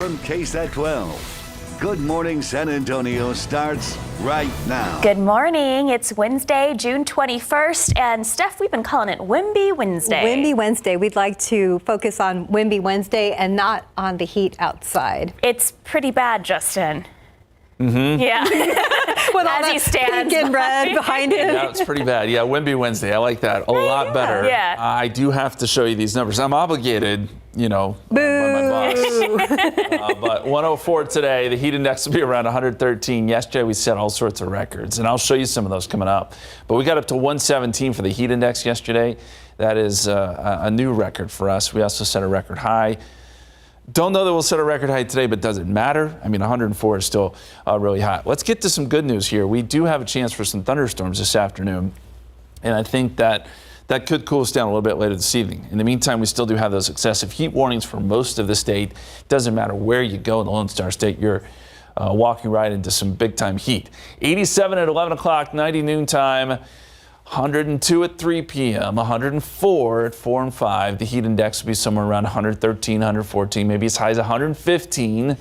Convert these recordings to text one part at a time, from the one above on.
From KSAT 12. Good Morning San Antonio starts right now. Good morning. It's Wednesday, June 21st. And Steph, we've been calling it Wimby Wednesday. Wimby Wednesday. We'd like to focus on Wimby Wednesday and not on the heat outside. It's pretty bad, Justin. Mm-hmm. Yeah. With all As that he stands pink and red behind him. Yeah, it's pretty bad. Yeah, Wimby Wednesday. I like that a lot better. Yeah. I do have to show you these numbers. I'm obligated, by my boss. But 104 today. The heat index will be around 113. Yesterday we set all sorts of records, and I'll show you some of those coming up. But we got up to 117 for the heat index yesterday. That is a new record for us. We also set a record high. Don't know that we'll set a record high today, but does it matter? I mean, 104 is still really hot. Let's get to some good news here. We do have a chance for some thunderstorms this afternoon, and I think that could cool us down a little bit later this evening. In the meantime, we still do have those excessive heat warnings for most of the state. Doesn't matter where you go in the Lone Star State, you're walking right into some big-time heat. 87 at 11 o'clock, 90 noontime. 102 at 3 p.m., 104 at 4 and 5. The heat index will be somewhere around 113, 114, maybe as high as 115.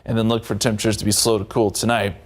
And then look for temperatures to be slow to cool tonight.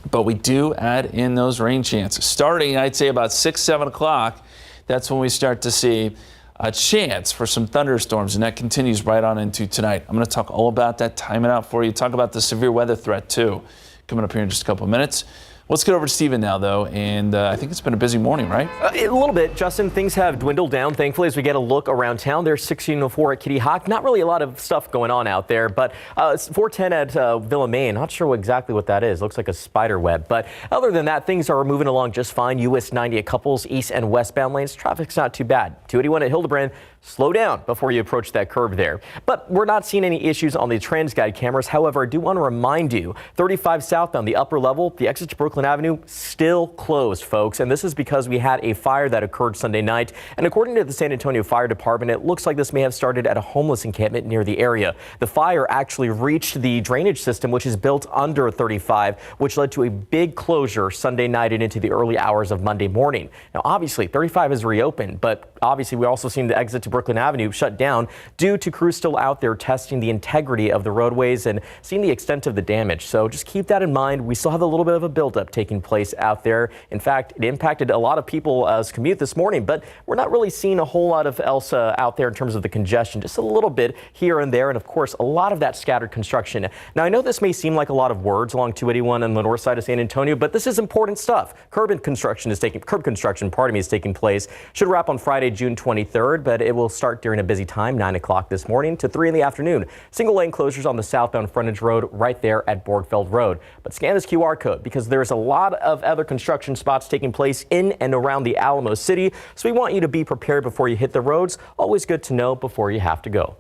But we do add in those rain chances. Starting, I'd say, about 6, 7 o'clock, that's when we start to see a chance for some thunderstorms, and that continues right on into tonight. I'm going to talk all about that, time it out for you, talk about the severe weather threat, too, coming up here in just a couple of minutes. Let's get over to Steven now, though, and I think it's been a busy morning, right? A little bit, Justin. Things have dwindled down, thankfully, as we get a look around town. There's 1604 at Kitty Hawk. Not really a lot of stuff going on out there, but 410 at Villa Main. Not sure exactly what that is. Looks like a spider web. But other than that, things are moving along just fine. US 90 at Couples, east and westbound lanes. Traffic's not too bad. 281 at Hildebrand. Slow down before you approach that curve there. But we're not seeing any issues on the TransGuide cameras. However, I do want to remind you, 35 southbound, the upper level, the exit to Brooklyn Avenue, still closed, folks. And this is because we had a fire that occurred Sunday night. And according to the San Antonio Fire Department, it looks like this may have started at a homeless encampment near the area. The fire actually reached the drainage system, which is built under 35, which led to a big closure Sunday night and into the early hours of Monday morning. Now, obviously, 35 is reopened, but obviously we also seen the exit to Brooklyn Avenue shut down due to crews still out there testing the integrity of the roadways and seeing the extent of the damage. So just keep that in mind. We still have a little bit of a buildup taking place out there. In fact, it impacted a lot of people's commute this morning, but we're not really seeing a whole lot of else out there in terms of the congestion, just a little bit here and there. And of course, a lot of that scattered construction. Now, I know this may seem like a lot of words along 281 on the north side of San Antonio, but this is important stuff. Curb construction is taking place. Should wrap on Friday, June 23rd, but it will start during a busy time, 9 o'clock this morning to 3 in the afternoon. Single lane closures on the southbound frontage road right there at Borgfeld Road. But scan this QR code because there's a lot of other construction spots taking place in and around the Alamo City. So we want you to be prepared before you hit the roads. Always good to know before you have to go.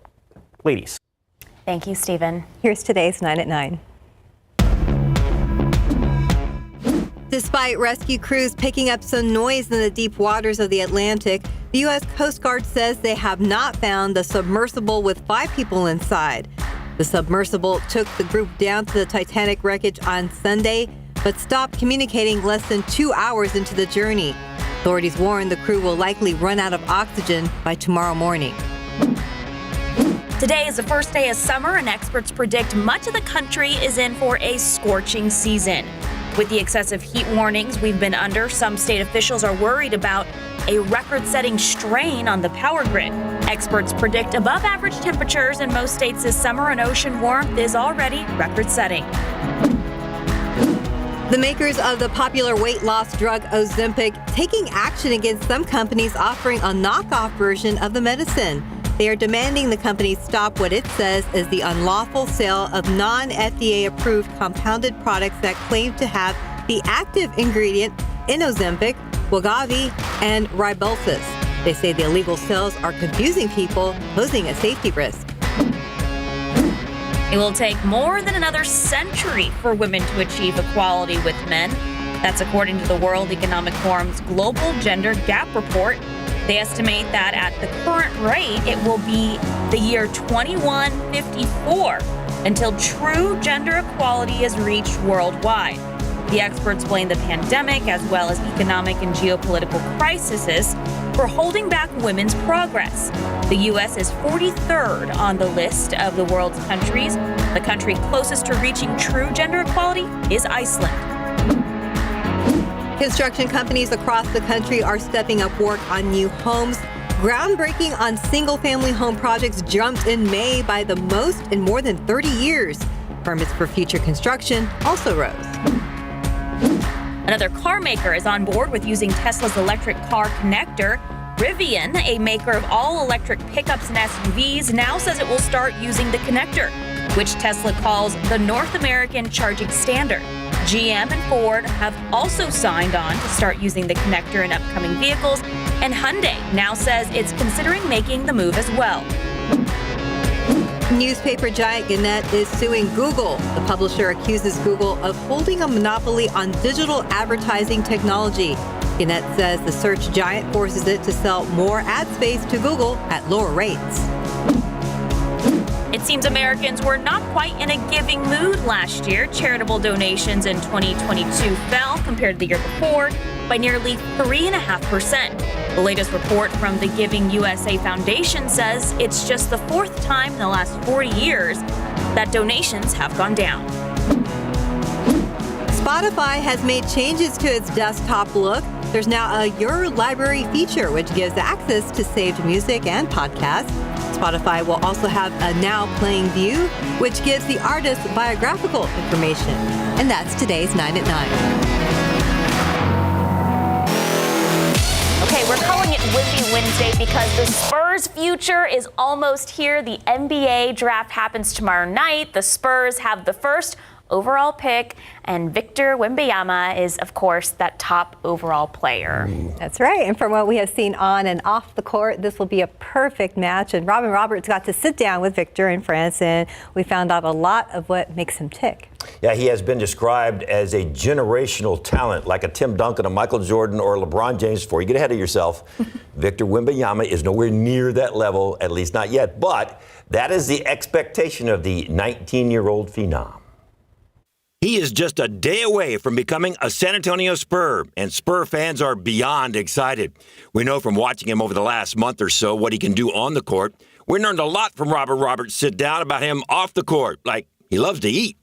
Ladies. Thank you, Stephen. Here's today's 9 at 9. Despite rescue crews picking up some noise in the deep waters of the Atlantic, the U.S. Coast Guard says they have not found the submersible with 5 people inside. The submersible took the group down to the Titanic wreckage on Sunday, but stopped communicating less than 2 hours into the journey. Authorities warn the crew will likely run out of oxygen by tomorrow morning. Today is the first day of summer, and experts predict much of the country is in for a scorching season. With the excessive heat warnings we've been under, some state officials are worried about a record-setting strain on the power grid. Experts predict above-average temperatures in most states this summer, and ocean warmth is already record-setting. The makers of the popular weight loss drug Ozempic taking action against some companies offering a knockoff version of the medicine. They are demanding the company stop what it says is the unlawful sale of non-FDA approved compounded products that claim to have the active ingredient in Ozempic, Wegovy, and Rybelsus. They say the illegal sales are confusing people, posing a safety risk. It will take more than another century for women to achieve equality with men. That's according to the World Economic Forum's Global Gender Gap Report. They estimate that at the current rate, it will be the year 2154 until true gender equality is reached worldwide. The experts blame the pandemic as well as economic and geopolitical crises for holding back women's progress. The U.S. is 43rd on the list of the world's countries. The country closest to reaching true gender equality is Iceland. Construction companies across the country are stepping up work on new homes. Groundbreaking on single-family home projects jumped in May by the most in more than 30 years. Permits for future construction also rose. Another car maker is on board with using Tesla's electric car connector. Rivian, a maker of all-electric pickups and SUVs, now says it will start using the connector, which Tesla calls the North American Charging Standard. GM and Ford have also signed on to start using the connector in upcoming vehicles, and Hyundai now says it's considering making the move as well. Newspaper giant Gannett is suing Google. The publisher accuses Google of holding a monopoly on digital advertising technology. Gannett says the search giant forces it to sell more ad space to Google at lower rates. It seems Americans were not quite in a giving mood last year. Charitable donations in 2022 fell compared to the year before by nearly 3.5%. The latest report from the Giving USA Foundation says it's just the fourth time in the last 40 years that donations have gone down. Spotify has made changes to its desktop look. There's now a Your Library feature, which gives access to saved music and podcasts. Spotify will also have a Now Playing view, which gives the artist biographical information. And that's today's 9 at 9. Okay, we're calling it Windy Wednesday because the Spurs' future is almost here. The NBA draft happens tomorrow night. The Spurs have the first overall pick, and Victor Wembanyama is, of course, that top overall player. That's right. And from what we have seen on and off the court, this will be a perfect match. And Robin Roberts got to sit down with Victor in France, and we found out a lot of what makes him tick. Yeah, he has been described as a generational talent, like a Tim Duncan, a Michael Jordan, or LeBron James. Before you get ahead of yourself, Victor Wembanyama is nowhere near that level, at least not yet. But that is the expectation of the 19-year-old phenom. He is just a day away from becoming a San Antonio Spur, and Spur fans are beyond excited. We know from watching him over the last month or so what he can do on the court. We learned a lot from Robert Roberts sit down about him off the court, like he loves to eat.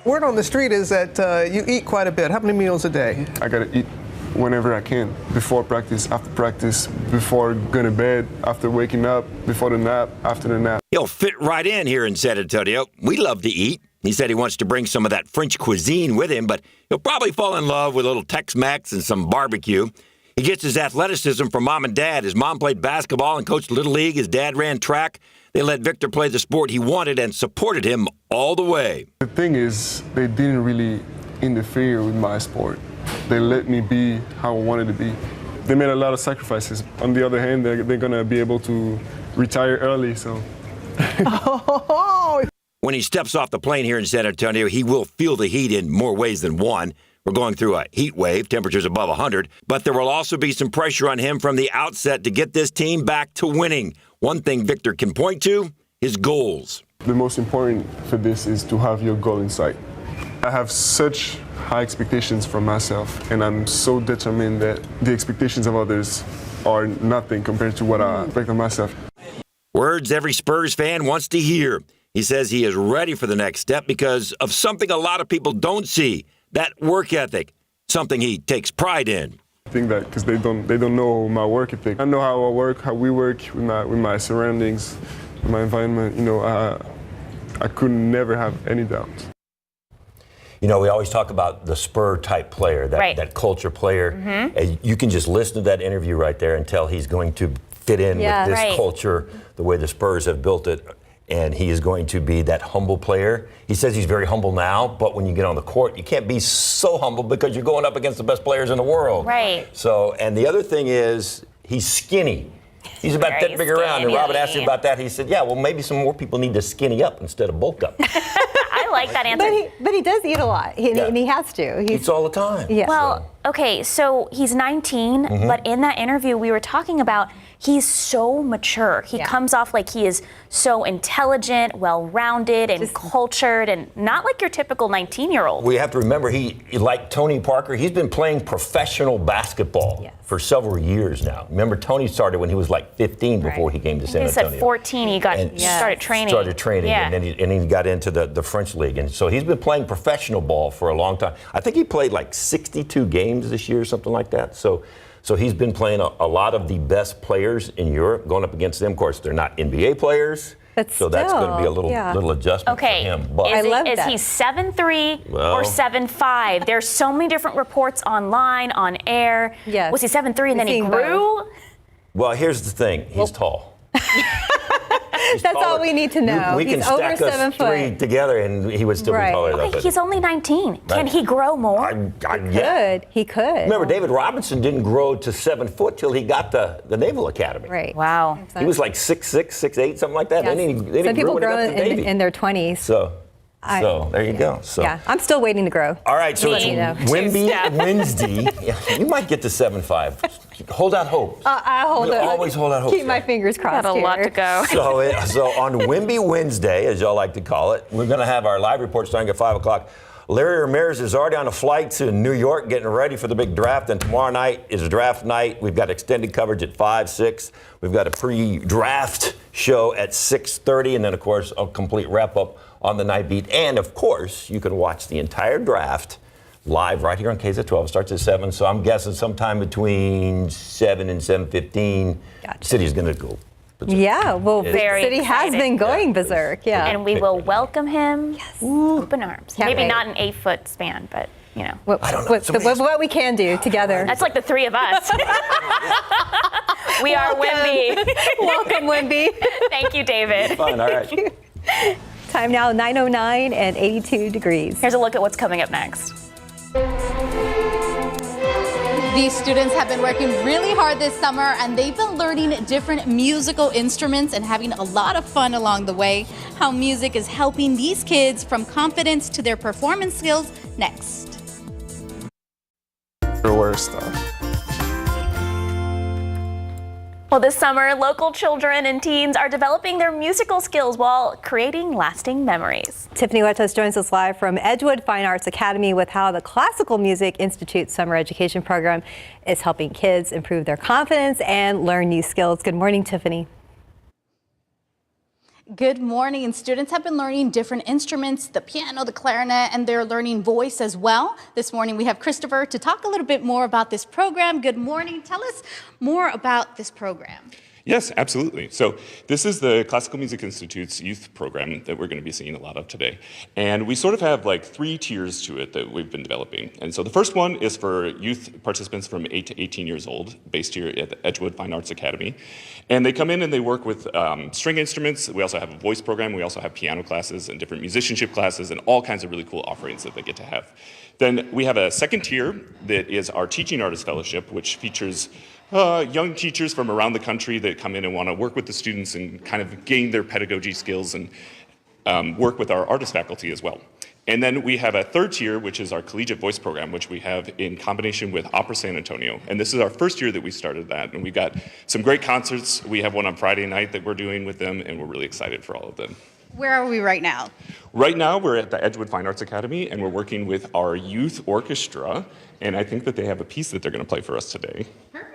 Word on the street is that you eat quite a bit. How many meals a day? I gotta eat whenever I can. Before practice, after practice, before going to bed, after waking up, before the nap, after the nap. He'll fit right in here in San Antonio. We love to eat. He said he wants to bring some of that French cuisine with him, but he'll probably fall in love with a little Tex-Mex and some barbecue. He gets his athleticism from mom and dad. His mom played basketball and coached Little League. His dad ran track. They let Victor play the sport he wanted and supported him all the way. The thing is, they didn't really interfere with my sport. They let me be how I wanted to be. They made a lot of sacrifices. On the other hand, they're going to be able to retire early, so. When he steps off the plane here in San Antonio, he will feel the heat in more ways than one. We're going through a heat wave, temperatures above 100, but there will also be some pressure on him from the outset to get this team back to winning. One thing Victor can point to, his goals. The most important for this is to have your goal in sight. I have such high expectations from myself, and I'm so determined that the expectations of others are nothing compared to what I expect of myself. Words every Spurs fan wants to hear. He says he is ready for the next step because of something a lot of people don't see, that work ethic, something he takes pride in. I think that because they don't know my work ethic. I know how I work, how we work with my surroundings, with my environment. You know, I could never have any doubt. You know, we always talk about the Spur-type player, that culture player. Mm-hmm. You can just listen to that interview right there and tell he's going to fit in with this culture, the way the Spurs have built it. And he is going to be that humble player. He says he's very humble now, but when you get on the court, you can't be so humble because you're going up against the best players in the world. Right. So, and the other thing is, he's skinny. He's about that big around. And Robin asked him about that. He said, yeah, well, maybe some more people need to skinny up instead of bulk up. I like that answer. But he does eat a lot, and he has to. He eats all the time. Yeah. Well, okay, so he's 19, but in that interview we were talking about he's so mature. He comes off like he is so intelligent, well-rounded, and cultured, and not like your typical 19-year-old. We have to remember, like Tony Parker, he's been playing professional basketball for several years now. Remember, Tony started when he was like 15 before he came to San Antonio. He said 14, he started training. And then he got into the French league. And so he's been playing professional ball for a long time. I think he played like 62 games this year, something like that. So he's been playing a lot of the best players in Europe, going up against them. Of course, they're not NBA players. But so that's going to be a little adjustment for him. But is he 7'3" or 7'5"? There's so many different reports online, on air. Yes. Was he 7'3" and then he grew? Well, here's the thing. He's tall. That's all we need to know. We can stack us three together, and he would still be taller than us. He's only 19. Can he grow more? He could. Remember, David Robinson didn't grow to 7 foot till he got the Naval Academy. Right. Wow. He was like 6'6", 6'8", something like that. Yes. Then Some people grow in in their 20s. So there you go. So. Yeah, I'm still waiting to grow. All right, so it's Wimby Wednesday. You might get to 7'5". Hold out hope. I always hold out hope. Keep my fingers crossed. Got a lot to go. So on Wimby Wednesday, as y'all like to call it, we're going to have our live report starting at 5 o'clock. Larry Ramirez is already on a flight to New York getting ready for the big draft, and tomorrow night is draft night. We've got extended coverage at 5, 6. We've got a pre-draft show at 6:30, and then, of course, a complete wrap-up on the night beat. And, of course, you can watch the entire draft live right here on KSAT 12. It starts at 7, so I'm guessing sometime between 7 and 7:15, City's going to go berserk. Yeah, well, Very City has exciting. been going berserk, And we will welcome him open arms. Can't Maybe wait. not an 8-foot span, but, you know. I don't know. What we can do together. That's like the three of us. We are Wimby. Welcome, Wimby. Thank you, David. Fun, all right. Time now, 9:09 and 82 degrees. Here's a look at what's coming up next. These students have been working really hard this summer, and they've been learning different musical instruments and having a lot of fun along the way. How music is helping these kids from confidence to their performance skills next. Worse stuff. Well, this summer, local children and teens are developing their musical skills while creating lasting memories. Tiffany Huertas joins us live from Edgewood Fine Arts Academy with how the Classical Music Institute Summer Education Program is helping kids improve their confidence and learn new skills. Good morning, Tiffany. Good morning. Students have been learning different instruments, the piano, the clarinet, and they're learning voice as well. This morning we have Christopher to talk a little bit more about this program. Good morning. Tell us more about this program. Yes, absolutely. So this is the Classical Music Institute's youth program that we're going to be seeing a lot of today. And we sort of have like 3 tiers to it that we've been developing. And so the first one is for youth participants from 8 to 18 years old, based here at the Edgewood Fine Arts Academy. And they come in and they work with string instruments. We also have a voice program. We also have piano classes and different musicianship classes and all kinds of really cool offerings that they get to have. Then we have a second tier that is our Teaching Artist Fellowship, which features young teachers from around the country that come in and want to work with the students and kind of gain their pedagogy skills and work with our artist faculty as well. And then we have a third tier, which is our collegiate voice program, which we have in combination with Opera San Antonio. And this is our first year that we started that. And we've got some great concerts. We have one on Friday night that we're doing with them, and we're really excited for all of them. Where are we right now? Right now, we're at the Edgewood Fine Arts Academy, and we're working with our youth orchestra. And I think that they have a piece that they're going to play for us today. Perfect.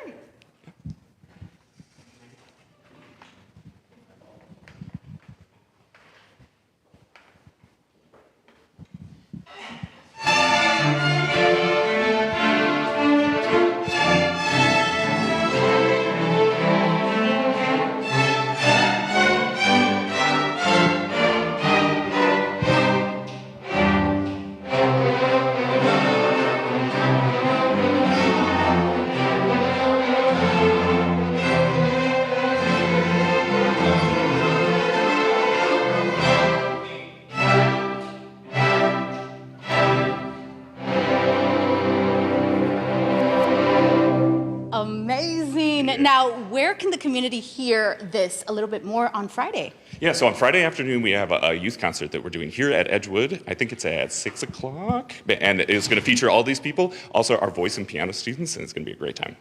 Now, where can the community hear this a little bit more on Friday? Yeah, so on Friday afternoon, we have a youth concert that we're doing here at Edgewood. I think it's at 6 o'clock. And it's going to feature all these people, also our voice and piano students, and it's going to be a great time.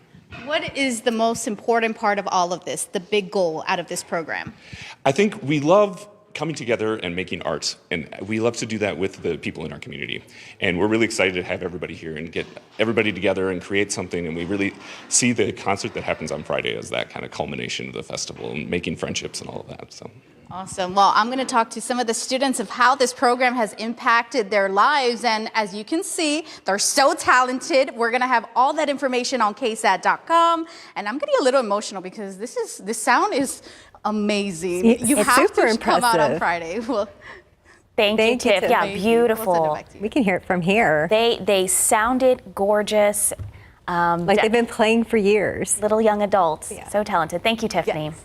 What is the most important part of all of this, the big goal out of this program? I think we love coming together and making art, and we love to do that with the people in our community. And we're really excited to have everybody here and get everybody together and create something, and we really see the concert that happens on Friday as that kind of culmination of the festival and making friendships and all of that. So. Awesome. Well, I'm going to talk to some of the students of how this program has impacted their lives. And as you can see, they're so talented. We're going to have all that information on KSAT.com. And I'm getting a little emotional because this sound is amazing. You have to come out on Friday. Well, Thank you, Tiff. Yeah, beautiful. We can hear it from here. They sounded gorgeous. Like they've been playing for years. Little young adults. Yeah. So talented. Thank you, Tiffany. Yes.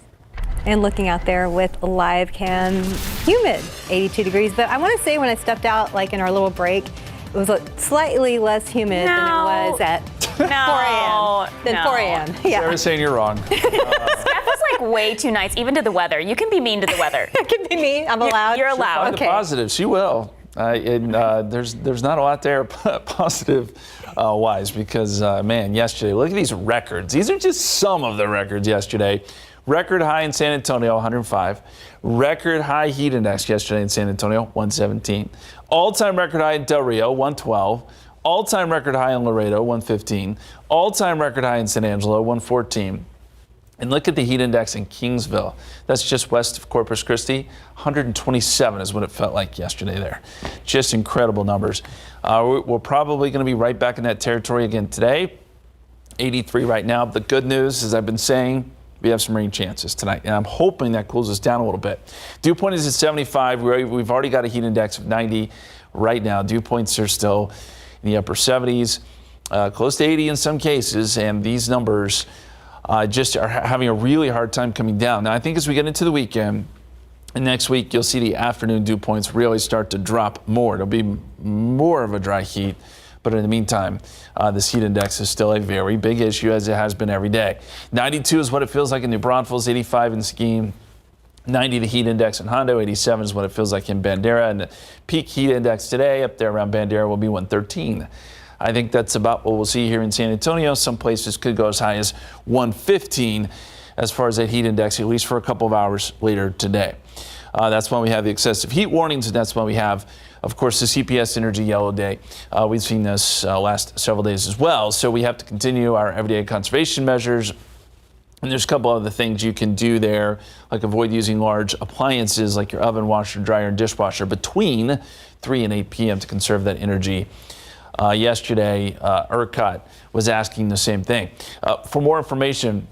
And looking out there with live cam, humid, 82 degrees. But I want to say when I stepped out, like in our little break, it was slightly less humid than it was at 4 a.m. 4 a.m. Yeah. Sarah's saying you're wrong. Steph was like way too nice, even to the weather. You can be mean to the weather. I can be mean. I'm allowed. You're allowed. Find the positives. She will. There's not a lot there positive wise because, man, yesterday, look at these records. These are just some of the records yesterday. Record high in San Antonio, 105. Record high heat index yesterday in San Antonio, 117. All-time record high in Del Rio, 112. All-time record high in Laredo, 115. All-time record high in San Angelo, 114. And look at the heat index in Kingsville. That's just west of Corpus Christi. 127 is what it felt like yesterday there. Just incredible numbers. We're probably going to be right back in that territory again today. 83 right now. The good news, as I've been saying, we have some rain chances tonight, and I'm hoping that cools us down a little bit. Dew point is at 75. We've already got a heat index of 90 right now. Dew points are still in the upper 70s, close to 80 in some cases, and these numbers just are having a really hard time coming down. Now, I think as we get into the weekend, and next week, you'll see the afternoon dew points really start to drop more. It'll be more of a dry heat. But in the meantime, this heat index is still a very big issue, as it has been every day. 92 is what it feels like in New Braunfels, 85 in Seguin, 90 the heat index in Hondo, 87 is what it feels like in Bandera, and the peak heat index today up there around Bandera will be 113. I think that's about what we'll see here in San Antonio. Some places could go as high as 115 as far as that heat index, at least for a couple of hours later today. That's when we have the excessive heat warnings, and that's when we have, of course, the CPS Energy Yellow Day. We've seen this last several days as well. So we have to continue our everyday conservation measures. And there's a couple other things you can do there, like avoid using large appliances like your oven, washer, dryer, and dishwasher between 3 and 8 p.m. to conserve that energy. Yesterday, ERCOT was asking the same thing. For more information,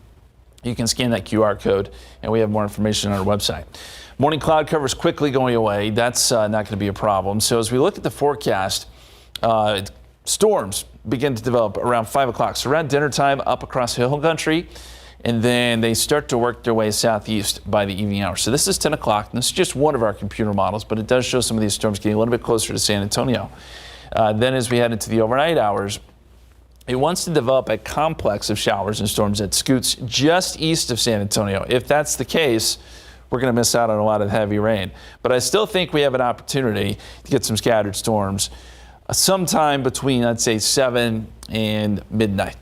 you can scan that QR code, and we have more information on our website. Morning cloud cover is quickly going away. That's not going to be a problem. So as we look at the forecast, storms begin to develop around 5 o'clock. So around dinner time, up across the hill country, and then they start to work their way southeast by the evening hours. So this is 10 o'clock, and this is just one of our computer models, but it does show some of these storms getting a little bit closer to San Antonio. Then as we head into the overnight hours, it wants to develop a complex of showers and storms that scoots just east of San Antonio. If that's the case, we're going to miss out on a lot of heavy rain. But I still think we have an opportunity to get some scattered storms sometime between, I'd say, 7 and midnight.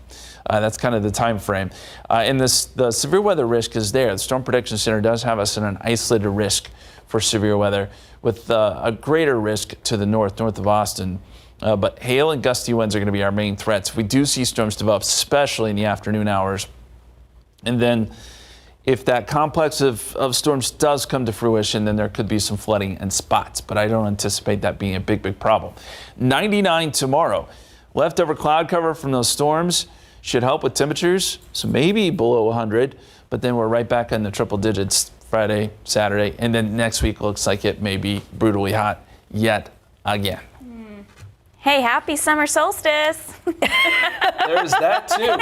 That's kind of the time frame. And the severe weather risk is there. The Storm Prediction Center does have us in an isolated risk for severe weather with a greater risk to the north of Austin. But hail and gusty winds are going to be our main threats. We do see storms develop, especially in the afternoon hours. And then if that complex of storms does come to fruition, then there could be some flooding and spots. But I don't anticipate that being a big problem. 99 tomorrow. Leftover cloud cover from those storms should help with temperatures, so maybe below 100. But then we're right back in the triple digits Friday, Saturday. And then next week looks like it may be brutally hot yet again. Hey, happy summer solstice. There's that too.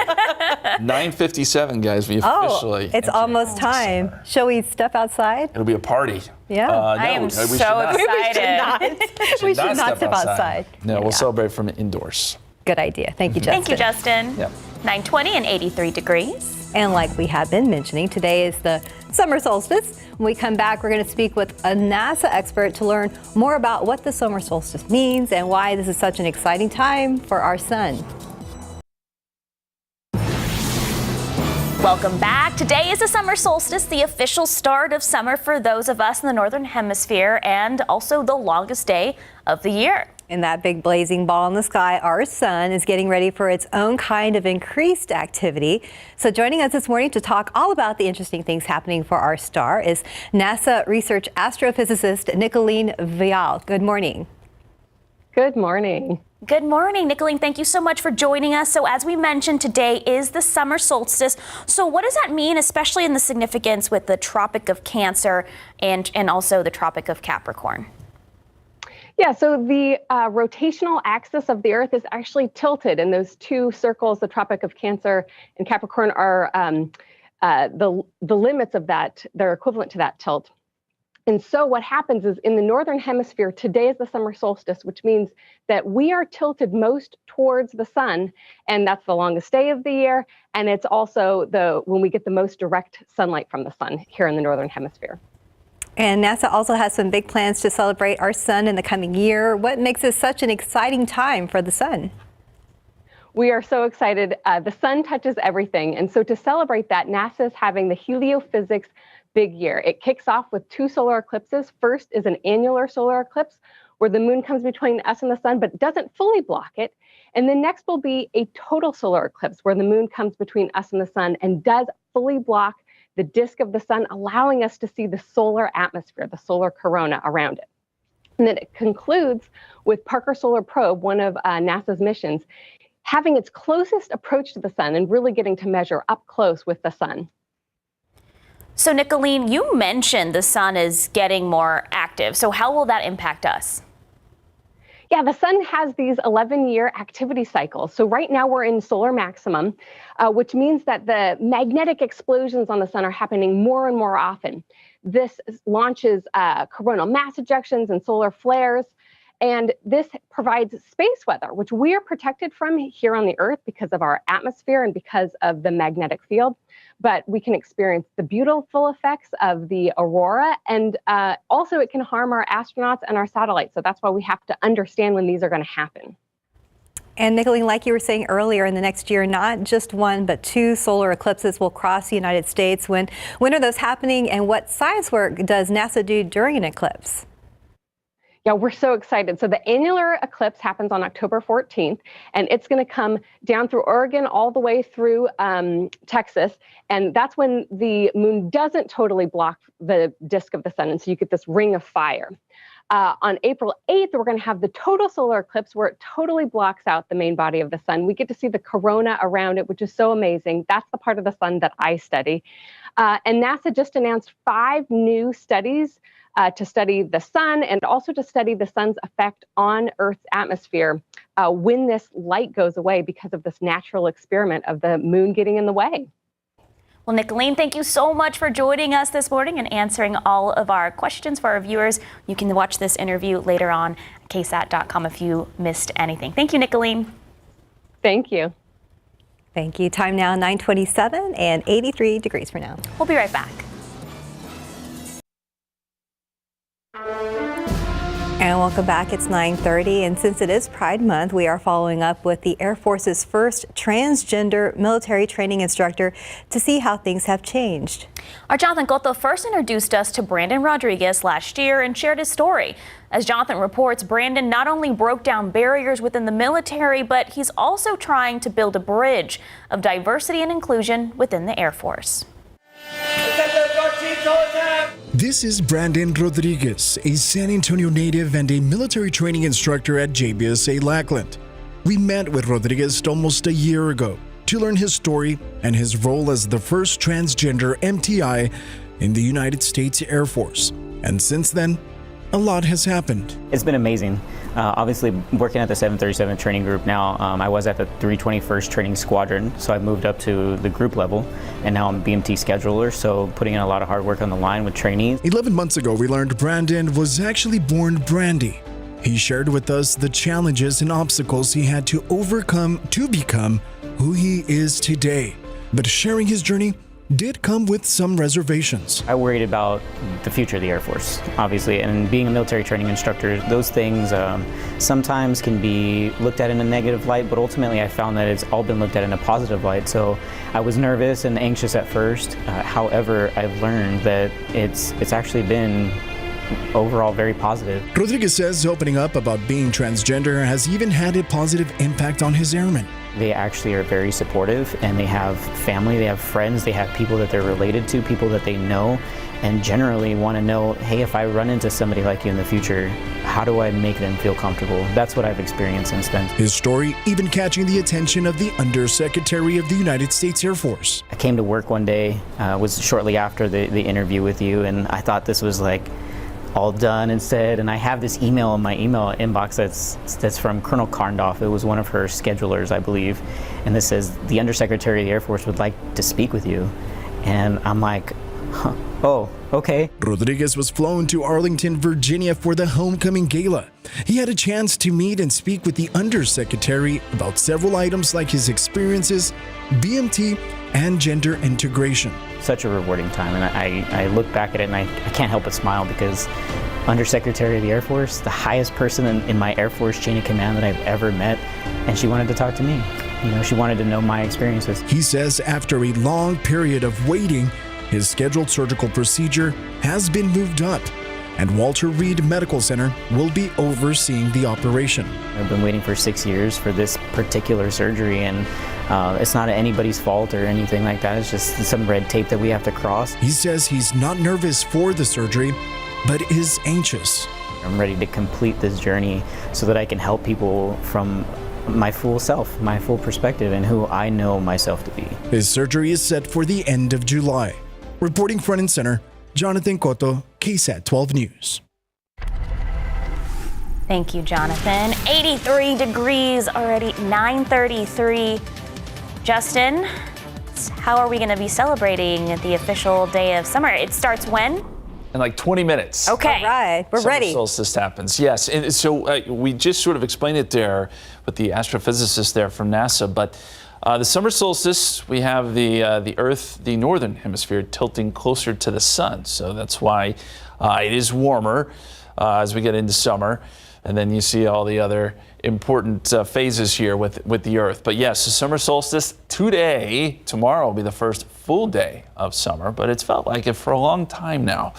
9:57, guys. We officially. It's almost time. Shall we step outside? It'll be a party. Yeah. No, I am so excited. We should not step outside. No, we'll celebrate from indoors. Good idea. Thank you, Justin. Thank you, Justin. Yep. 9:20 and 83 degrees. And like we have been mentioning, today is the summer solstice. When we come back, we're going to speak with a NASA expert to learn more about what the summer solstice means and why this is such an exciting time for our sun. Welcome back. Today is the summer solstice, the official start of summer for those of us in the northern hemisphere, and also the longest day of the year. And that big blazing ball in the sky, our sun, is getting ready for its own kind of increased activity. So joining us this morning to talk all about the interesting things happening for our star is NASA research astrophysicist Nicolene Vial. Good morning. Good morning. Good morning, Nicolene. Thank you so much for joining us. So as we mentioned, today is the summer solstice. So what does that mean, especially in the significance with the Tropic of Cancer and also the Tropic of Capricorn? Yeah, so the rotational axis of the Earth is actually tilted, and those two circles, the Tropic of Cancer and Capricorn, are the limits of that. They're equivalent to that tilt. And so what happens is in the northern hemisphere, today is the summer solstice, which means that we are tilted most towards the sun, and that's the longest day of the year. And it's also when we get the most direct sunlight from the sun here in the northern hemisphere. And NASA also has some big plans to celebrate our sun in the coming year. What makes this such an exciting time for the sun? We are so excited. The sun touches everything. And so to celebrate that, NASA is having the heliophysics big year. It kicks off with two solar eclipses. First is an annular solar eclipse where the moon comes between us and the sun but doesn't fully block it. And then next will be a total solar eclipse where the moon comes between us and the sun and does fully block the disk of the sun, allowing us to see the solar atmosphere, the solar corona around it. And then it concludes with Parker Solar Probe, one of NASA's missions, having its closest approach to the sun and really getting to measure up close with the sun. So, Nicolene, you mentioned the sun is getting more active. So how will that impact us? Yeah, the sun has these 11-year activity cycles. So right now we're in solar maximum, which means that the magnetic explosions on the sun are happening more and more often. This launches coronal mass ejections and solar flares. And this provides space weather, which we are protected from here on the Earth because of our atmosphere and because of the magnetic field. But we can experience the beautiful effects of the aurora, and also it can harm our astronauts and our satellites. So that's why we have to understand when these are going to happen. And Nicolene, like you were saying earlier, in the next year, not just one, but two solar eclipses will cross the United States. When are those happening, and what science work does NASA do during an eclipse? Yeah, we're so excited. So the annular eclipse happens on October 14th, and it's going to come down through Oregon all the way through Texas. And that's when the moon doesn't totally block the disk of the sun. And so you get this ring of fire. On April 8th, we're going to have the total solar eclipse where it totally blocks out the main body of the sun. We get to see the corona around it, which is so amazing. That's the part of the sun that I study. And NASA just announced 5 new studies to study the sun and also to study the sun's effect on Earth's atmosphere when this light goes away because of this natural experiment of the moon getting in the way. Well, Nicolene, thank you so much for joining us this morning and answering all of our questions for our viewers. You can watch this interview later on at KSAT.com if you missed anything. Thank you, Nicolene. Thank you. Thank you. Time now 9:27 and 83 degrees for now. We'll be right back. And welcome back. It's 9:30, and since it is Pride Month, we are following up with the Air Force's first transgender military training instructor to see how things have changed. Our Jonathan Cotto first introduced us to Brandon Rodriguez last year and shared his story. As Jonathan reports, Brandon not only broke down barriers within the military, but he's also trying to build a bridge of diversity and inclusion within the Air Force. This is Brandon Rodriguez, a San Antonio native and a military training instructor at GMSA Lackland. We met with Rodriguez almost a year ago to learn his story and his role as the first transgender MTI in the United States Air Force. And since then, a lot has happened. It's been amazing. Obviously, working at the 737 training group now, I was at the 321st Training Squadron, so I moved up to the group level, and now I'm a BMT scheduler, so putting in a lot of hard work on the line with trainees. 11 months ago, we learned Brandon was actually born Brandy. He shared with us the challenges and obstacles he had to overcome to become who he is today. But sharing his journey did come with some reservations. I worried about the future of the Air Force, obviously, and being a military training instructor, those things sometimes can be looked at in a negative light, but ultimately I found that it's all been looked at in a positive light. So I was nervous and anxious at first. However, I've learned that it's actually been overall very positive. Rodriguez says opening up about being transgender has even had a positive impact on his airmen. They actually are very supportive, and they have family, they have friends, they have people that they're related to, people that they know, and generally want to know, hey, if I run into somebody like you in the future, how do I make them feel comfortable? That's what I've experienced since then. His story even catching the attention of the Undersecretary of the United States Air Force. I came to work one day, was shortly after the interview with you, and I thought this was like all done and said, and I have this email in my email inbox that's from Colonel Karndorf. It was one of her schedulers, I believe, and this says, the Undersecretary of the Air Force would like to speak with you. And I'm like, huh, oh, okay. Rodriguez was flown to Arlington, Virginia for the homecoming gala. He had a chance to meet and speak with the Undersecretary about several items like his experiences, BMT, and gender integration. Such a rewarding time, and I look back at it and I can't help but smile, because Undersecretary of the Air Force, the highest person in my Air Force chain of command that I've ever met, and she wanted to talk to me. You know, she wanted to know my experiences. He says after a long period of waiting, his scheduled surgical procedure has been moved up, and Walter Reed Medical Center will be overseeing the operation. I've been waiting for 6 years for this particular surgery, and it's not anybody's fault or anything like that. It's just some red tape that we have to cross. He says he's not nervous for the surgery, but is anxious. I'm ready to complete this journey so that I can help people from my full self, my full perspective, and who I know myself to be. His surgery is set for the end of July. Reporting front and center, Jonathan Cotto, KSAT 12 News. Thank you, Jonathan. 83 degrees already, 9:33. Justin, how are we going to be celebrating the official day of summer? It starts when? In like 20 minutes. Okay. All right, we're ready. Summer solstice happens, yes. And so we just sort of explained it there with the astrophysicist there from NASA, but the summer solstice, we have the Earth, the northern hemisphere, tilting closer to the sun. So that's why it is warmer as we get into summer. And then you see all the other important phases here with the Earth. But yes, the summer solstice today, tomorrow will be the first full day of summer, but it's felt like it for a long time now.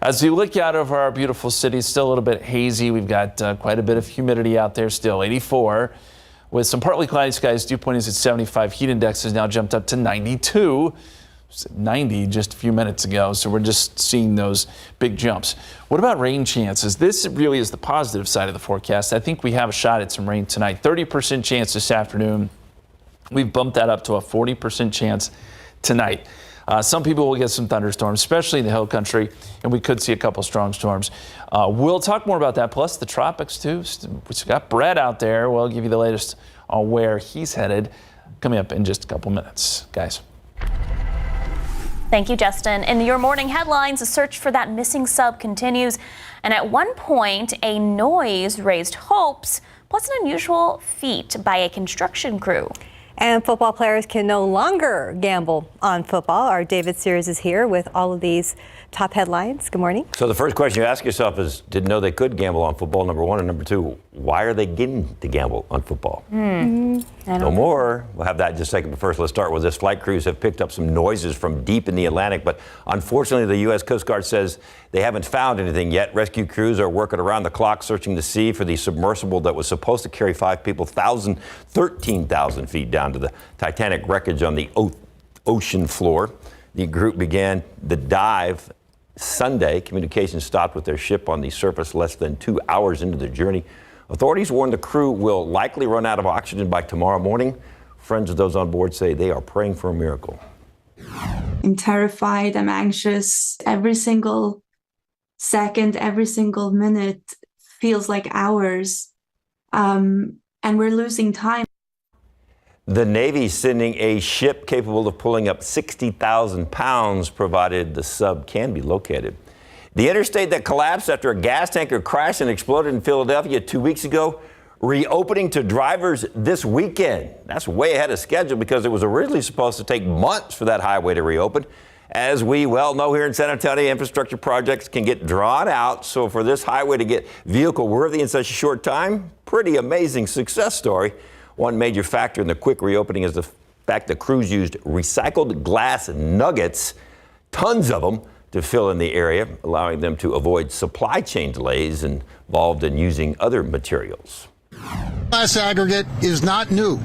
As we look out of our beautiful city, it's still a little bit hazy. We've got quite a bit of humidity out there still, 84. With some partly cloudy skies, dew point is at 75. Heat index has now jumped up to 92. 90 just a few minutes ago, so we're just seeing those big jumps. What about rain chances? This really is the positive side of the forecast. I think we have a shot at some rain tonight. 30% chance this afternoon. We've bumped that up to a 40% chance tonight. Some people will get some thunderstorms, especially in the hill country, and we could see a couple strong storms. We'll talk more about that, plus the tropics too. We've got Brett out there. We'll give you the latest on where he's headed coming up in just a couple minutes. Guys. Thank you, Justin. In your morning headlines, the search for that missing sub continues. And at one point, a noise raised hopes, plus an unusual feat by a construction crew. And football players can no longer gamble on football. Our David Sears is here with all of these top headlines. Good morning. So the first question you ask yourself is, didn't know they could gamble on football, number one, and number two, why are they getting to gamble on football? No more. We'll have that in just a second, but first let's start with this. Flight crews have picked up some noises from deep in the Atlantic, but unfortunately the U.S. Coast Guard says they haven't found anything yet. Rescue crews are working around the clock searching the sea for the submersible that was supposed to carry 5 people 13,000 feet down to the Titanic wreckage on the ocean floor. The group began the dive Sunday. Communications stopped with their ship on the surface less than 2 hours into their journey. Authorities warn the crew will likely run out of oxygen by tomorrow morning. Friends of those on board say they are praying for a miracle. I'm terrified. I'm anxious. Every single second, every single minute feels like hours. And we're losing time. The Navy sending a ship capable of pulling up 60,000 pounds, provided the sub can be located. The interstate that collapsed after a gas tanker crashed and exploded in Philadelphia 2 weeks ago reopening to drivers this weekend. That's way ahead of schedule because it was originally supposed to take months for that highway to reopen. As we well know here in San Antonio, infrastructure projects can get drawn out. So for this highway to get vehicle worthy in such a short time, pretty amazing success story. One major factor in the quick reopening is the fact that crews used recycled glass nuggets, tons of them, to fill in the area, allowing them to avoid supply chain delays involved in using other materials. Glass aggregate is not new.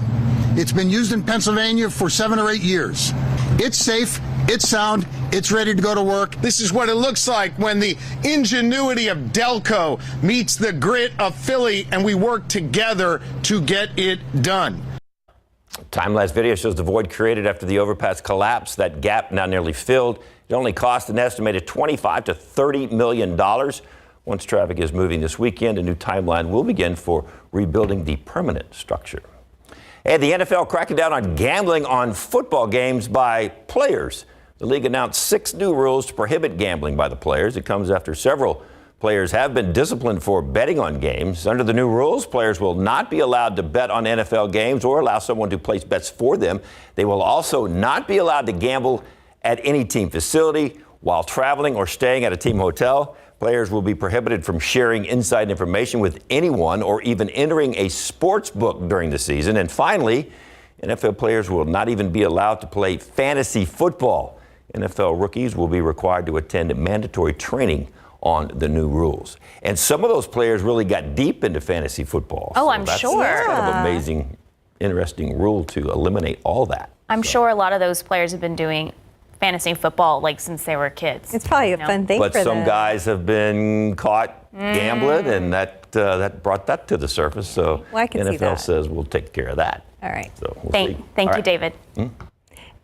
It's been used in Pennsylvania for 7 or 8 years. It's safe, it's sound, it's ready to go to work. This is what it looks like when the ingenuity of Delco meets the grit of Philly, and we work together to get it done. Time-lapse video shows the void created after the overpass collapsed. That gap now nearly filled. It only cost an estimated $25 to $30 million. Once traffic is moving this weekend, a new timeline will begin for rebuilding the permanent structure. And the NFL cracking down on gambling on football games by players. The league announced 6 new rules to prohibit gambling by the players. It comes after several players have been disciplined for betting on games. Under the new rules, players will not be allowed to bet on NFL games or allow someone to place bets for them. They will also not be allowed to gamble at any team facility while traveling or staying at a team hotel. Players will be prohibited from sharing inside information with anyone or even entering a sports book during the season. And finally, NFL players will not even be allowed to play fantasy football. NFL rookies will be required to attend mandatory training on the new rules. And some of those players really got deep into fantasy football. Oh, I'm sure. That's kind of amazing, interesting rule to eliminate all that. I'm sure a lot of those players have been doing fantasy football like since they were kids. It's probably a fun thing but for them. Some guys have been caught gambling, and that brought that to the surface. So Well, I can see NFL that. says we'll take care of that. All right. So we'll Thank see. you, All right. David.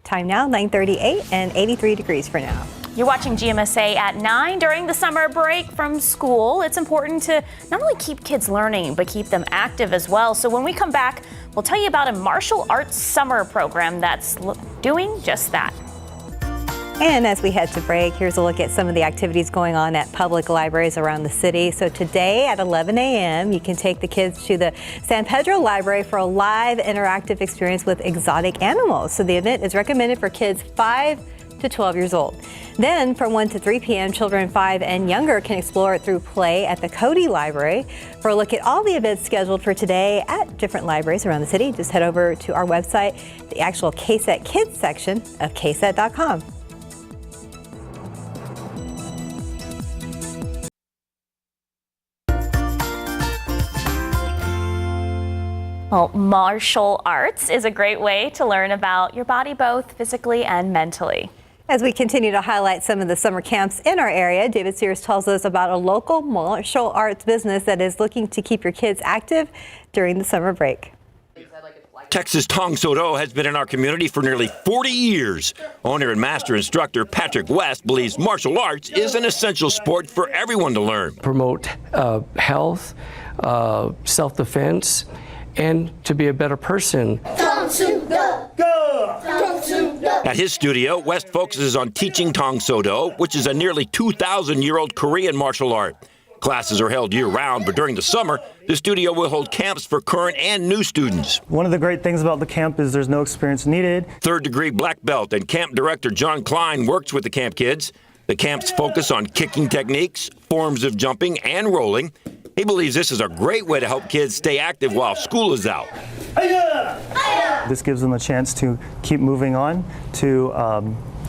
Time now, 9:38 and 83 degrees for now. You're watching GMSA at 9 during the summer break from school. It's important to not only keep kids learning, but keep them active as well. So when we come back, we'll tell you about a martial arts summer program that's doing just that. And as we head to break, here's a look at some of the activities going on at public libraries around the city. So today at 11 a.m., you can take the kids to the San Pedro Library for a live interactive experience with exotic animals. So the event is recommended for kids 5 to 12 years old. Then from 1 to 3 p.m., children 5 and younger can explore it through play at the Cody Library. For a look at all the events scheduled for today at different libraries around the city, just head over to our website, the actual KSAT Kids section of KSAT.com. Well, martial arts is a great way to learn about your body both physically and mentally. As we continue to highlight some of the summer camps in our area, David Sears tells us about a local martial arts business that is looking to keep your kids active during the summer break. Texas Tong Sodo has been in our community for nearly 40 years. Owner and master instructor Patrick West believes martial arts is an essential sport for everyone to learn. Promote health, self-defense, and to be a better person. At his studio, West focuses on teaching Tong Sodo, which is a nearly 2,000-year-old Korean martial art. Classes are held year-round, but during the summer, the studio will hold camps for current and new students. One of the great things about the camp is there's no experience needed. Third-degree black belt and camp director John Klein works with the camp kids. The camps focus on kicking techniques, forms of jumping, and rolling. He believes this is a great way to help kids stay active while school is out. This gives them a chance to keep moving on, to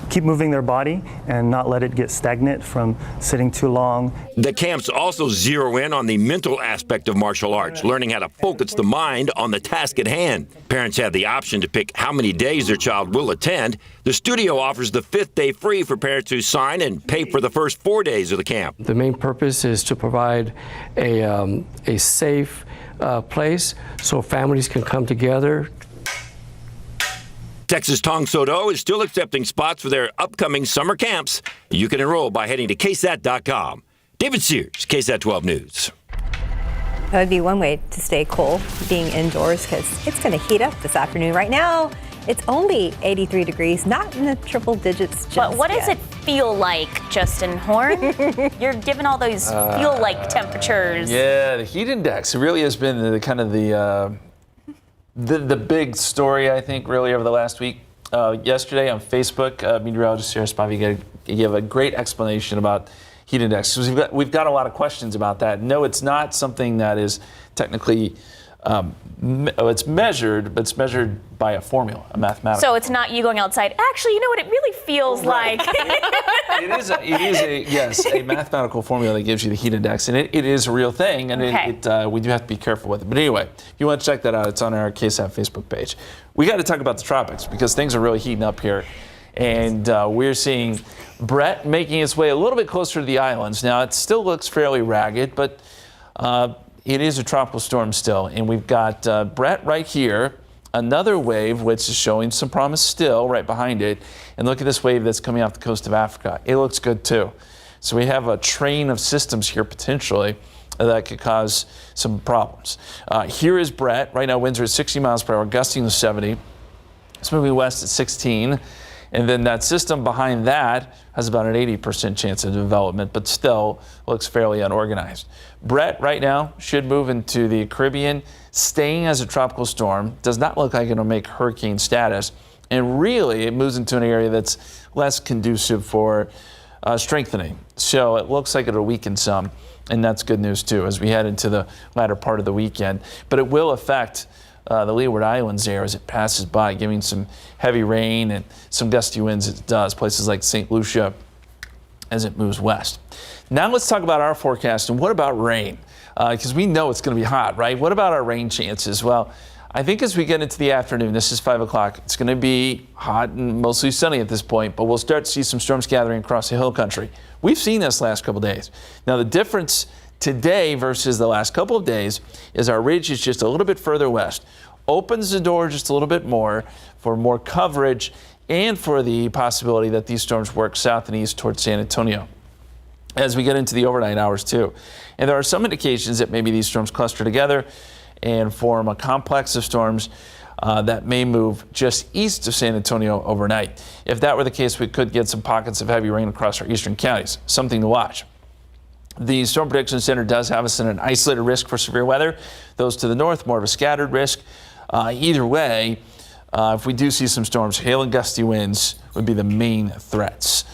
keep moving their body and not let it get stagnant from sitting too long. The camps also zero in on the mental aspect of martial arts, learning how to focus the mind on the task at hand. Parents have the option to pick how many days their child will attend. The studio offers the 5th day free for parents who sign and pay for the first 4 days of the camp. The main purpose is to provide a safe place so families can come together. Texas Tong Sodo is still accepting spots for their upcoming summer camps. You can enroll by heading to KSAT.com. David Sears, KSAT 12 News. That would be one way to stay cool, being indoors, because it's going to heat up this afternoon. Right now, it's only 83 degrees, not in the triple digits just But what yet. is it feel-like, Justin Horn? You're giving all those feel-like temperatures. Yeah, the heat index really has been the big story, I think, really over the last week. Yesterday on Facebook, meteorologist Sarah Spivey gave a great explanation about heat index. Because we've got a lot of questions about that. No, it's not something that is technically it's measured, but it's measured by a formula, a mathematical. So it's not you going outside. Actually, you know what it really feels like. It is a mathematical formula that gives you the heat index, and it is a real thing, and we do have to be careful with it. But anyway, if you want to check that out, it's on our KSAT Facebook page. We got to talk about the tropics because things are really heating up here, and we're seeing Brett making its way a little bit closer to the islands. Now, it still looks fairly ragged, but it is a tropical storm still, and we've got Brett right here. Another wave, which is showing some promise still right behind it. And look at this wave that's coming off the coast of Africa. It looks good too. So we have a train of systems here potentially that could cause some problems. Here is Brett. Right now winds are at 60 miles per hour, gusting to 70. It's moving west at 16. And then that system behind that has about an 80% chance of development, but still looks fairly unorganized. Brett right now should move into the Caribbean, staying as a tropical storm. Does not look like it'll make hurricane status. And really, it moves into an area that's less conducive for strengthening. So it looks like it'll weaken some, and that's good news too as we head into the latter part of the weekend. But it will affect the Leeward Islands there as it passes by, giving some heavy rain and some gusty winds as it does, places like St. Lucia as it moves west. Now let's talk about our forecast, and what about rain? Because we know it's going to be hot, right? What about our rain chances? Well, I think as we get into the afternoon, this is 5 o'clock, it's going to be hot and mostly sunny at this point, but we'll start to see some storms gathering across the hill country. We've seen this last couple days. Now the difference today versus the last couple of days is our ridge is just a little bit further west. Opens the door just a little bit more for more coverage and for the possibility that these storms work south and east towards San Antonio as we get into the overnight hours too. And there are some indications that maybe these storms cluster together and form a complex of storms that may move just east of San Antonio overnight. If that were the case, we could get some pockets of heavy rain across our eastern counties. Something to watch. The Storm Prediction Center does have us in an isolated risk for severe weather. Those to the north, more of a scattered risk. Either way, if we do see some storms, hail and gusty winds would be the main threats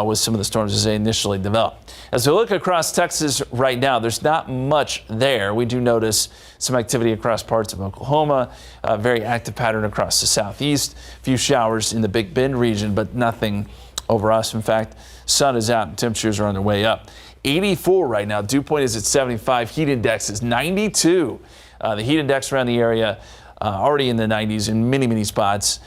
with some of the storms as they initially develop. As we look across Texas right now, there's not much there. We do notice some activity across parts of Oklahoma, a very active pattern across the southeast, a few showers in the Big Bend region, but nothing over us. In fact, sun is out and temperatures are on their way up. 84 right now. Dew point is at 75. Heat index is 92. The heat index around the area already in the 90s in many spots.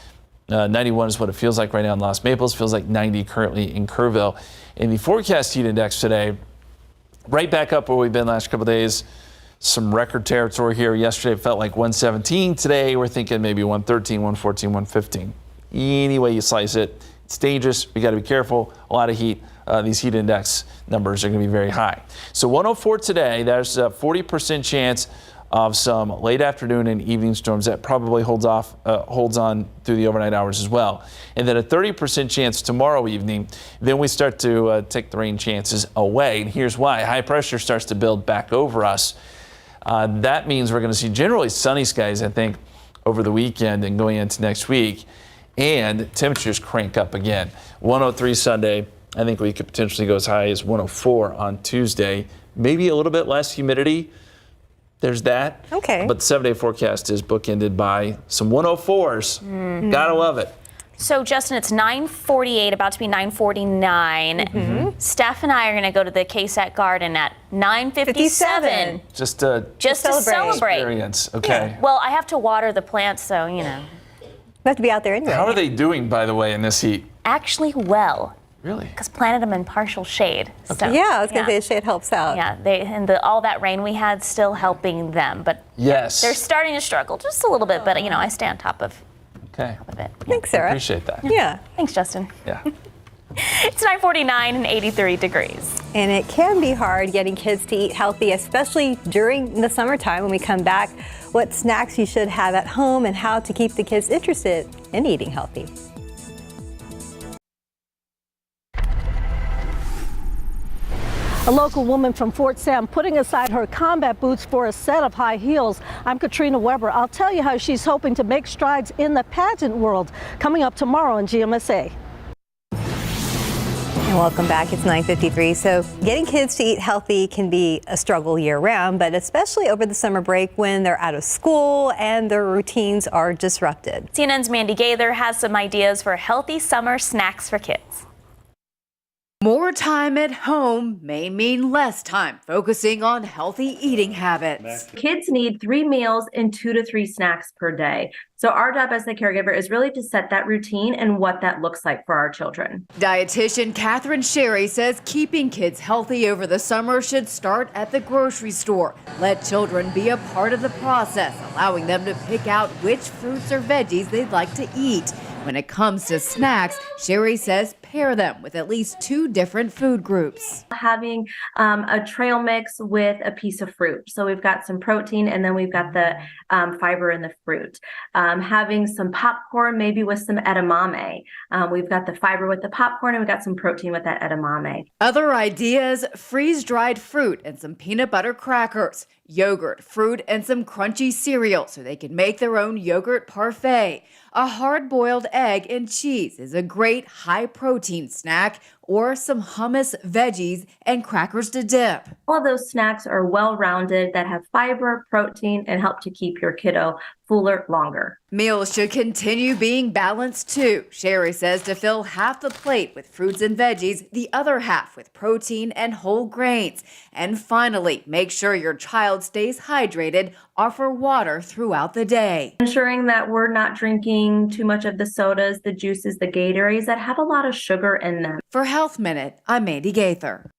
91 is what it feels like right now in Los Maples. Feels like 90 currently in Kerrville. In the forecast heat index today, right back up where we've been last couple of days. Some record territory here. Yesterday it felt like 117. Today we're thinking maybe 113, 114, 115. Any way you slice it, it's dangerous. We got to be careful. A lot of heat. These heat index numbers are going to be very high. So 104 today, there's a 40% chance of some late afternoon and evening storms that probably holds on through the overnight hours as well. And then a 30% chance tomorrow evening. Then we start to take the rain chances away. And here's why. High pressure starts to build back over us. That means we're going to see generally sunny skies, I think, over the weekend and going into next week. And temperatures crank up again. 103 Sunday. I think we could potentially go as high as 104 on Tuesday. Maybe a little bit less humidity. There's that. Okay. But the 7-day forecast is bookended by some 104s. Mm-hmm. Gotta love it. So, Justin, it's 9:48, about to be 9:49. Mm-hmm. Steph and I are going to go to the KSAT Garden at 9:57. Just to celebrate. Experience. Okay. Yeah. Well, I have to water the plants, so, you know. We have to be out there anyway. How are they doing, by the way, in this heat? Actually, well. Really? Because planted them in partial shade. Okay. So, yeah, I was going to say the shade helps out. Yeah, all that rain we had still helping them. But yes, they're starting to struggle just a little bit, but, you know, I stay on top of it. Thanks, Sarah. I appreciate that. Yeah. Thanks, Justin. Yeah. It's 9:49 and 83 degrees. And it can be hard getting kids to eat healthy, especially during the summertime when we come back. What snacks you should have at home and how to keep the kids interested in eating healthy. A local woman from Fort Sam putting aside her combat boots for a set of high heels. I'm Katrina Weber. I'll tell you how she's hoping to make strides in the pageant world. Coming up tomorrow on GMSA. And welcome back. It's 9:53. So getting kids to eat healthy can be a struggle year round, but especially over the summer break when they're out of school and their routines are disrupted. CNN's Mandy Gaither has some ideas for healthy summer snacks for kids. More time at home may mean less time focusing on healthy eating habits. Kids need 3 meals and 2 to 3 snacks per day. So our job as the caregiver is really to set that routine and what that looks like for our children. Dietitian Catherine Sherry says keeping kids healthy over the summer should start at the grocery store. Let children be a part of the process, allowing them to pick out which fruits or veggies they'd like to eat. When it comes to snacks, Sherry says pair them with at least 2 different food groups. Having a trail mix with a piece of fruit. So we've got some protein and then we've got the fiber in the fruit. Having some popcorn, maybe with some edamame. We've got the fiber with the popcorn and we've got some protein with that edamame. Other ideas, freeze-dried fruit and some peanut butter crackers, yogurt, fruit, and some crunchy cereal so they can make their own yogurt parfait. A hard-boiled egg and cheese is a great high-protein snack, or some hummus, veggies, and crackers to dip. All of those snacks are well-rounded that have fiber, protein, and help to keep your kiddo fuller longer. Meals should continue being balanced too. Sherry says to fill half the plate with fruits and veggies, the other half with protein and whole grains. And finally, make sure your child stays hydrated. Offer water throughout the day. Ensuring that we're not drinking too much of the sodas, the juices, the Gatorades that have a lot of sugar in them. For Health Minute, I'm Mandy Gaither.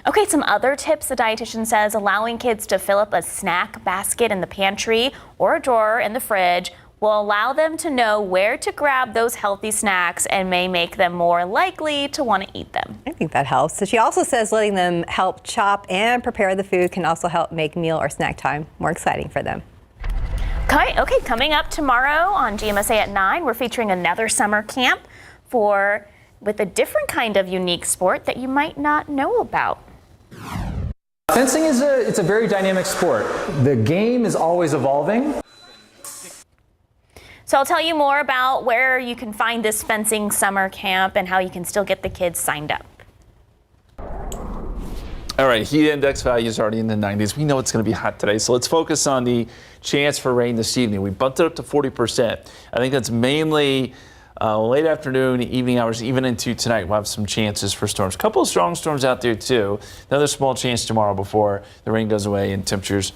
Okay, some other tips the dietitian says: allowing kids to fill up a snack basket in the pantry or a drawer in the fridge will allow them to know where to grab those healthy snacks and may make them more likely to want to eat them. I think that helps. So she also says letting them help chop and prepare the food can also help make meal or snack time more exciting for them. Okay, coming up tomorrow on GMSA at 9, we're featuring another summer camp with a different kind of unique sport that you might not know about. Fencing it's a very dynamic sport. The game is always evolving. So I'll tell you more about where you can find this fencing summer camp and how you can still get the kids signed up. All right, heat index value is already in the 90s. We know it's going to be hot today, so let's focus on the chance for rain this evening. We bumped it up to 40%. I think that's mainly late afternoon, evening hours, even into tonight. We'll have some chances for storms. A couple of strong storms out there, too. Another small chance tomorrow before the rain goes away and temperatures,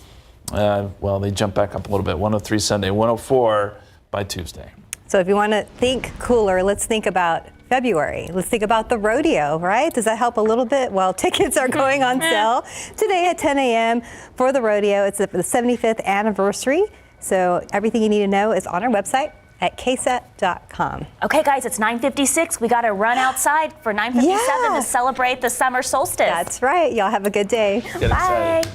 they jump back up a little bit. 103 Sunday, 104 by Tuesday. So if you want to think cooler, let's think about February. Let's think about the rodeo, right? Does that help a little bit? Well, tickets are going on sale today at 10 a.m. for the rodeo. It's the 75th anniversary. So everything you need to know is on our website at KSAT.com. Okay, guys, it's 9:56. We got to run outside for 9:57 to celebrate the summer solstice. That's right. Y'all have a good day. Get excited. Bye.